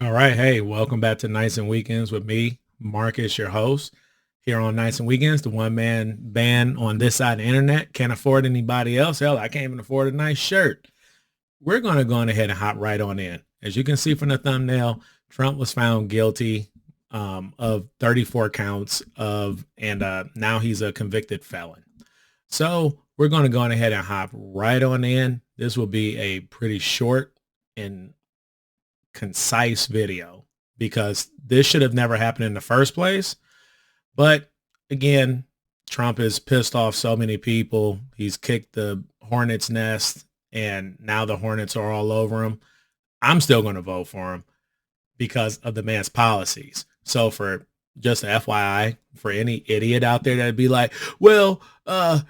All right. Hey, welcome back to Nights and Weekends with me, Marcus, your host. Here on Nights and Weekends, the one man band on this side of the internet. Can't afford anybody else. Hell, I can't even afford a nice shirt. We're going to go on ahead and hop right on in. As you can see from the thumbnail, Trump was found guilty of 34 counts and now he's a convicted felon. So we're going to go on ahead and hop right on in. This will be a pretty short and concise video because this should have never happened in the first place. But again, Trump has pissed off so many people. He's kicked the hornet's nest and now the hornets are all over him. I'm still going to vote for him because of the man's policies. So for just an FYI, for any idiot out there that'd be like, well, that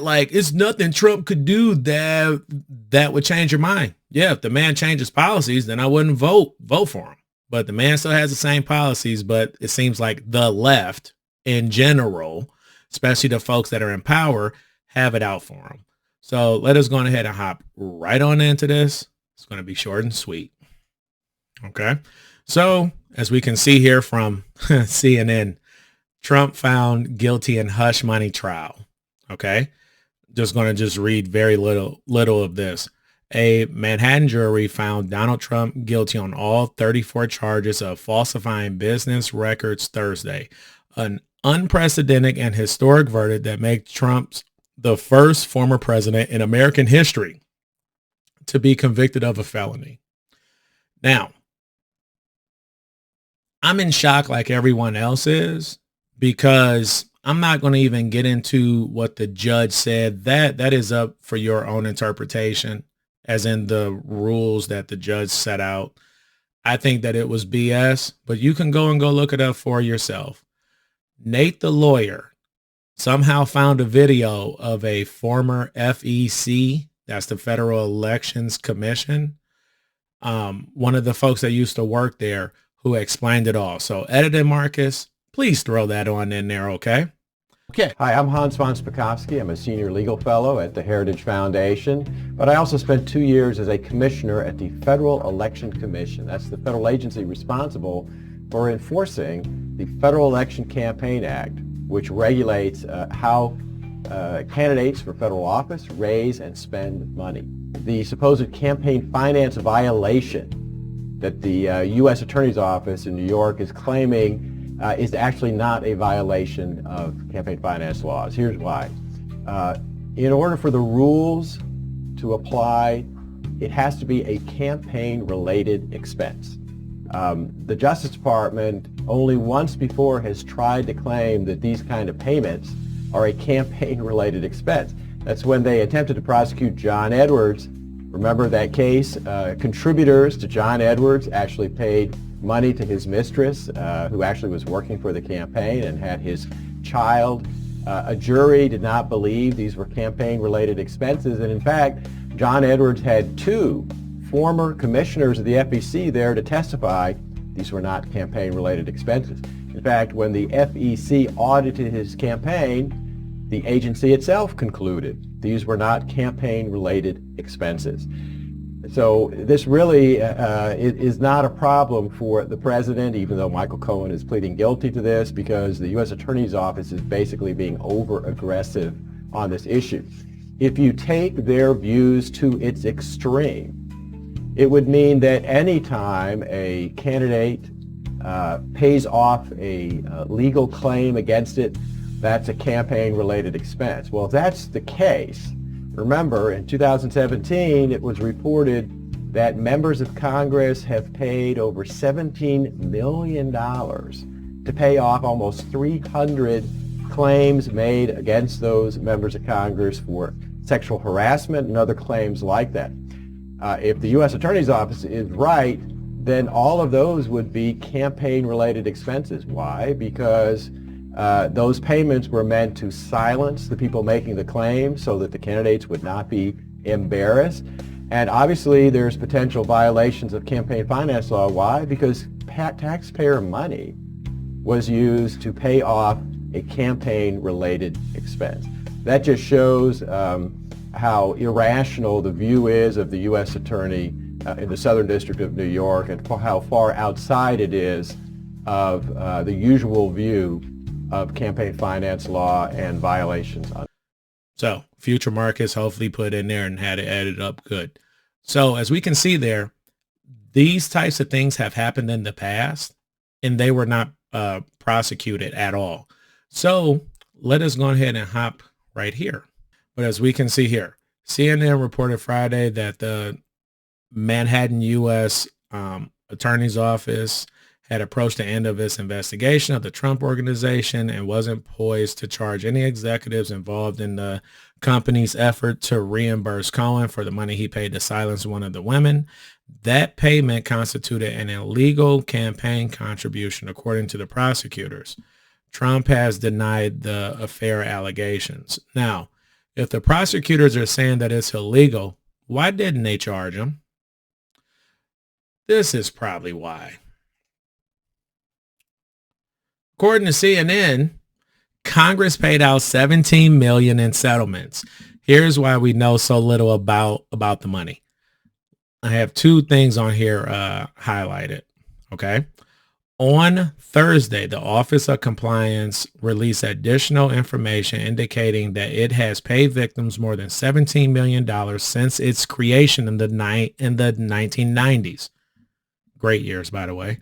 like it's nothing Trump could do that would change your mind. Yeah, if the man changes policies, then I wouldn't vote for him. But the man still has the same policies, but it seems like the left in general, especially the folks that are in power, have it out for him. So let us go ahead and hop right on into this. It's going to be short and sweet. Okay. So as we can see here from CNN, Trump found guilty in hush money trial. Okay. Just going to read very little of this. A Manhattan jury found Donald Trump guilty on all 34 charges of falsifying business records Thursday, an unprecedented and historic verdict that makes Trump the first former president in American history to be convicted of a felony. Now, I'm in shock like everyone else is because I'm not going to even get into what the judge said. That is up for your own interpretation, as in the rules that the judge set out. I think that it was BS, but you can go look it up for yourself. Nate, the lawyer, somehow found a video of a former FEC, that's the Federal Elections Commission, one of the folks that used to work there, who explained it all. So editor Marcus, please throw that on in there, okay? Okay. Hi, I'm Hans von Spakovsky. I'm a senior legal fellow at the Heritage Foundation, but I also spent 2 years as a commissioner at the Federal Election Commission. That's the federal agency responsible for enforcing the Federal Election Campaign Act, which regulates how candidates for federal office raise and spend money. The supposed campaign finance violation that the U.S. Attorney's Office in New York is claiming is actually not a violation of campaign finance laws. Here's why. In order for the rules to apply, it has to be a campaign-related expense. The Justice Department only once before has tried to claim that these kind of payments are a campaign-related expense. That's when they attempted to prosecute John Edwards. Remember that case? Contributors to John Edwards actually paid money to his mistress, who actually was working for the campaign and had his child. A jury did not believe these were campaign-related expenses, and in fact, John Edwards had 2 former commissioners of the FEC there to testify these were not campaign-related expenses. In fact, when the FEC audited his campaign, the agency itself concluded these were not campaign-related expenses. So this really is not a problem for the president, even though Michael Cohen is pleading guilty to this, because the U.S. Attorney's Office is basically being over-aggressive on this issue. If you take their views to its extreme, it would mean that any time a candidate pays off a legal claim against it, that's a campaign-related expense. Well, if that's the case, remember, in 2017, it was reported that members of Congress have paid over $17 million to pay off almost 300 claims made against those members of Congress for sexual harassment and other claims like that. If the U.S. Attorney's Office is right, then all of those would be campaign-related expenses. Why? Because those payments were meant to silence the people making the claim so that the candidates would not be embarrassed. And obviously there's potential violations of campaign finance law. Why? Because taxpayer money was used to pay off a campaign-related expense. That just shows how irrational the view is of the U.S. Attorney in the Southern District of New York, and how far outside it is of the usual view of campaign finance law and violations. So future Marcus hopefully put in there and had it added up good. So as we can see there, these types of things have happened in the past and they were not prosecuted at all. So let us go ahead and hop right here. But as we can see here, CNN reported Friday that the Manhattan U.S. Attorney's Office had approached the end of its investigation of the Trump Organization and wasn't poised to charge any executives involved in the company's effort to reimburse Cohen for the money he paid to silence one of the women. That payment constituted an illegal campaign contribution, according to the prosecutors. Trump has denied the affair allegations. Now, if the prosecutors are saying that it's illegal, why didn't they charge him? This is probably why. According to CNN, Congress paid out $17 million in settlements. Here's why we know so little about the money. I have two things on here highlighted. Okay. On Thursday, the Office of Compliance released additional information indicating that it has paid victims more than $17 million since its creation in the 1990s. Great years, by the way.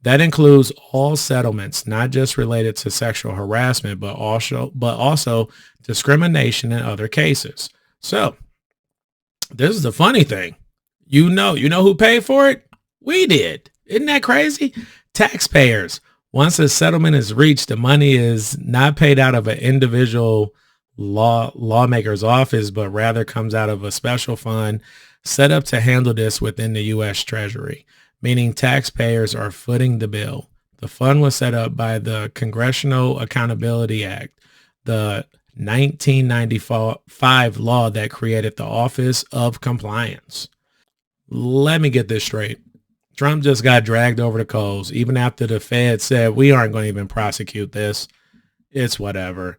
That includes all settlements, not just related to sexual harassment, but also discrimination in other cases. So this is the funny thing. You know who paid for it? We did. Isn't that crazy? Taxpayers. Once a settlement is reached, the money is not paid out of an individual lawmaker's office, but rather comes out of a special fund set up to handle this within the U.S. Treasury, meaning taxpayers are footing the bill. The fund was set up by the Congressional Accountability Act, the 1995 law that created the Office of Compliance. Let me get this straight. Trump just got dragged over the coals, even after the Fed said, we aren't going to even prosecute this. It's whatever.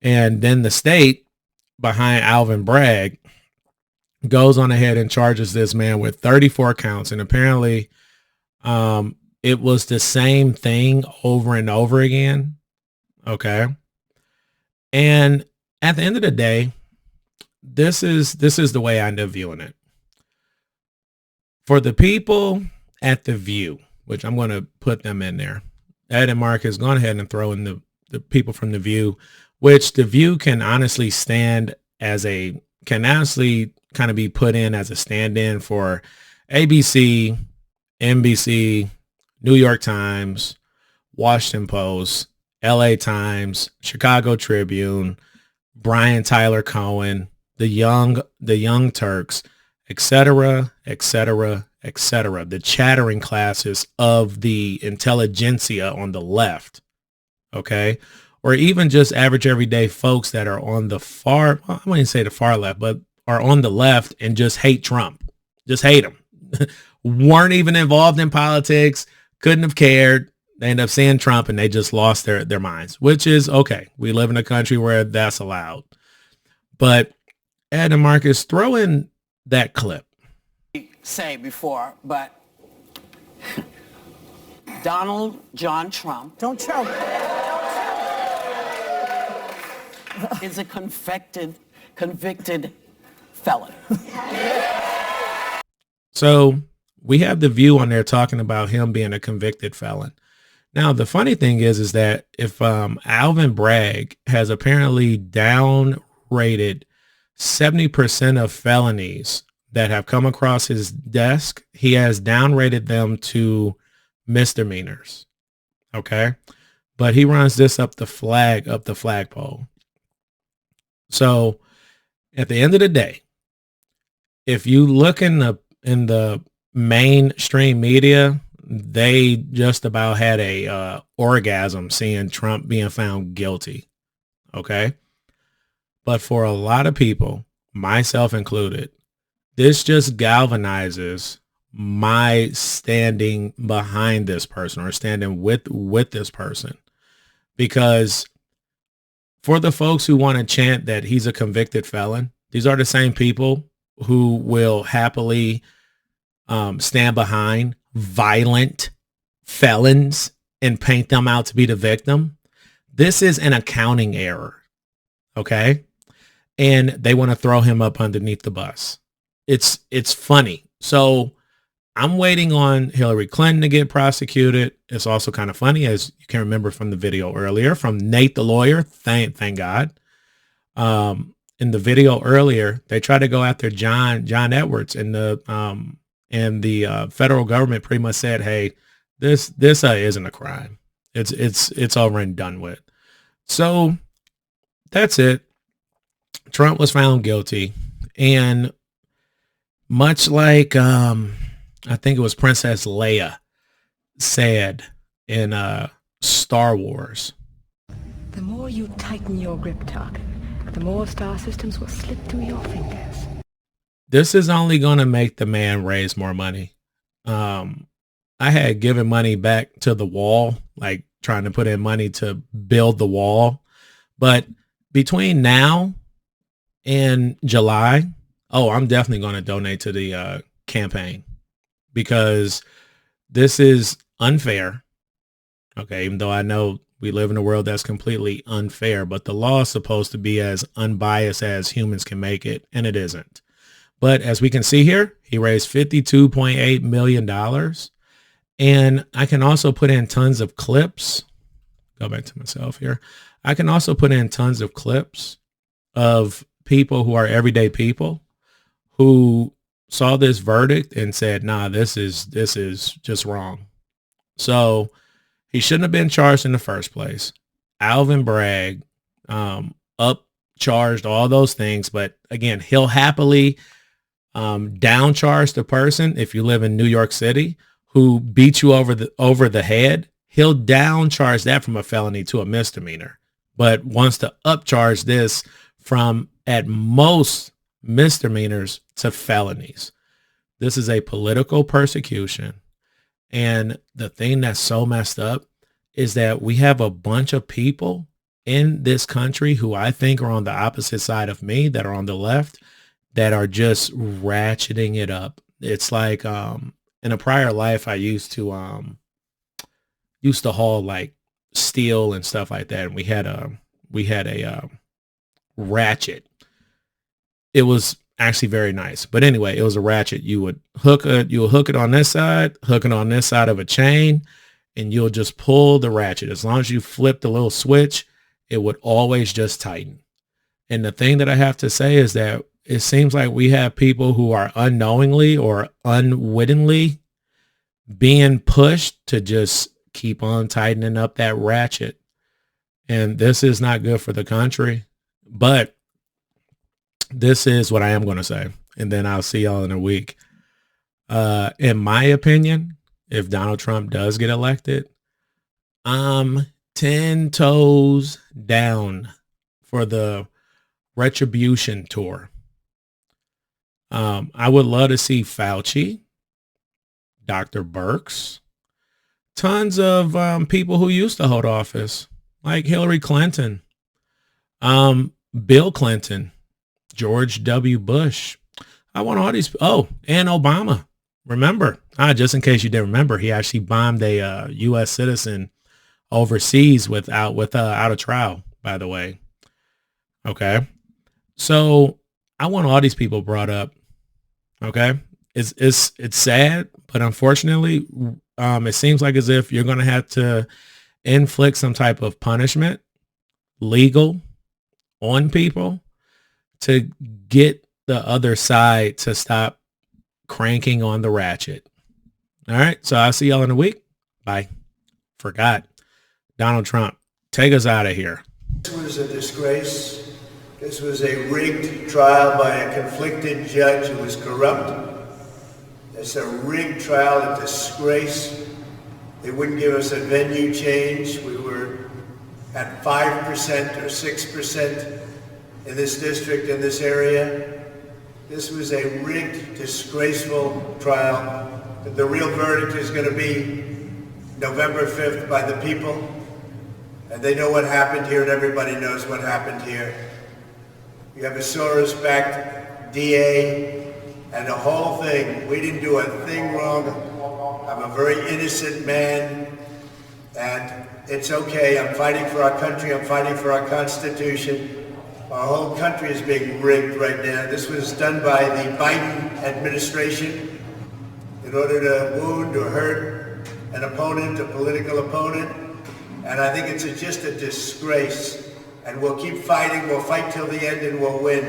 And then the state behind Alvin Bragg goes on ahead and charges this man with 34 counts. And apparently it was the same thing over and over again. Okay. And at the end of the day, this is the way I end up viewing it. For the people at The View, which I'm going to put them in there, Ed and Mark has gone ahead and throw in the people from The View, which The View can honestly kind of be put in as a stand-in for ABC, NBC, New York Times, Washington Post, LA Times, Chicago Tribune, Brian Tyler Cohen, the Young Turks, etc., etc., etc. The chattering classes of the intelligentsia on the left, okay? Or even just average everyday folks that are on the far, I wouldn't say the far left, but are on the left and just hate Trump. Just hate him. Weren't even involved in politics, couldn't have cared. They end up seeing Trump and they just lost their minds, which is okay. We live in a country where that's allowed. But Ed and Marcus, throw in that clip. Say before, but Donald John Trump Don't choke. is a convicted felon. So we have The View on there talking about him being a convicted felon. Now, the funny thing is that if Alvin Bragg has apparently downrated 70% of felonies that have come across his desk, he has downrated them to misdemeanors. Okay. But he runs this up the flagpole. So at the end of the day, if you look in the mainstream media, they just about had a orgasm seeing Trump being found guilty. Okay. But for a lot of people, myself included, this just galvanizes my standing behind this person or standing with this person. Because for the folks who want to chant that he's a convicted felon, these are the same people who will happily stand behind violent felons and paint them out to be the victim. This is an accounting error. Okay. And they want to throw him up underneath the bus. It's funny. So I'm waiting on Hillary Clinton to get prosecuted. It's also kind of funny, as you can remember from the video earlier, from Nate the lawyer. Thank God. In the video earlier, they tried to go after John Edwards, and the federal government pretty much said, "Hey, this isn't a crime. It's over and done with." So that's it. Trump was found guilty, and much like I think it was Princess Leia said in Star Wars, the more you tighten your grip, Tarkin, the more star systems will slip through your fingers. This is only going to make the man raise more money. I had given money back to the wall, like trying to put in money to build the wall. But between now and July, I'm definitely going to donate to the campaign, because this is unfair. Okay, even though I know we live in a world that's completely unfair, but the law is supposed to be as unbiased as humans can make it, and it isn't. But as we can see here, he raised $52.8 million. And I can also put in tons of clips. Go back to myself here. I can also put in tons of clips of people who are everyday people who saw this verdict and said, nah, this is just wrong. So he shouldn't have been charged in the first place. Alvin Bragg upcharged all those things. But again, he'll happily downcharge the person. If you live in New York City, who beat you over the head, he'll downcharge that from a felony to a misdemeanor, but wants to upcharge this from at most misdemeanors to felonies. This is a political persecution. And the thing that's so messed up is that we have a bunch of people in this country who I think are on the opposite side of me, that are on the left, that are just ratcheting it up. It's like in a prior life, I used to haul like steel and stuff like that, and we had a ratchet. It was actually very nice, but anyway, it was a ratchet. You would hook it on this side, hook it on this side of a chain, and you'll just pull the ratchet. As long as you flip the little switch, it would always just tighten. And the thing that I have to say is that it seems like we have people who are unknowingly or unwittingly being pushed to just keep on tightening up that ratchet. And this is not good for the country. But this is what I am going to say. And then I'll see y'all in a week. In my opinion, if Donald Trump does get elected, I'm 10 toes down for the retribution tour. I would love to see Fauci, Dr. Birx, tons of people who used to hold office, like Hillary Clinton, Bill Clinton, George W. Bush. I want all these. Oh, and Obama. Remember, just in case you didn't remember, he actually bombed a U.S. citizen overseas without a trial, by the way. Okay. So I want all these people brought up. Okay. It's sad, but unfortunately, it seems like as if you're going to have to inflict some type of punishment, legal, on people to get the other side to stop cranking on the ratchet. All right. So I'll see y'all in a week. Bye. Forgot. Donald Trump, take us out of here. This was a disgrace. This was a rigged trial by a conflicted judge who was corrupt. It's a rigged trial, a disgrace. They wouldn't give us a venue change. We were at 5% or 6% in this district, in this area. This was a rigged, disgraceful trial. The real verdict is going to be November 5th by the people. And they know what happened here, and everybody knows what happened here. You have a Soros-backed DA And the whole thing, we didn't do a thing wrong. I'm a very innocent man, and it's okay. I'm fighting for our country. I'm fighting for our Constitution. Our whole country is being rigged right now. This was done by the Biden administration in order to wound or hurt an opponent, a political opponent. And I think it's just a disgrace. And we'll keep fighting. We'll fight till the end and we'll win.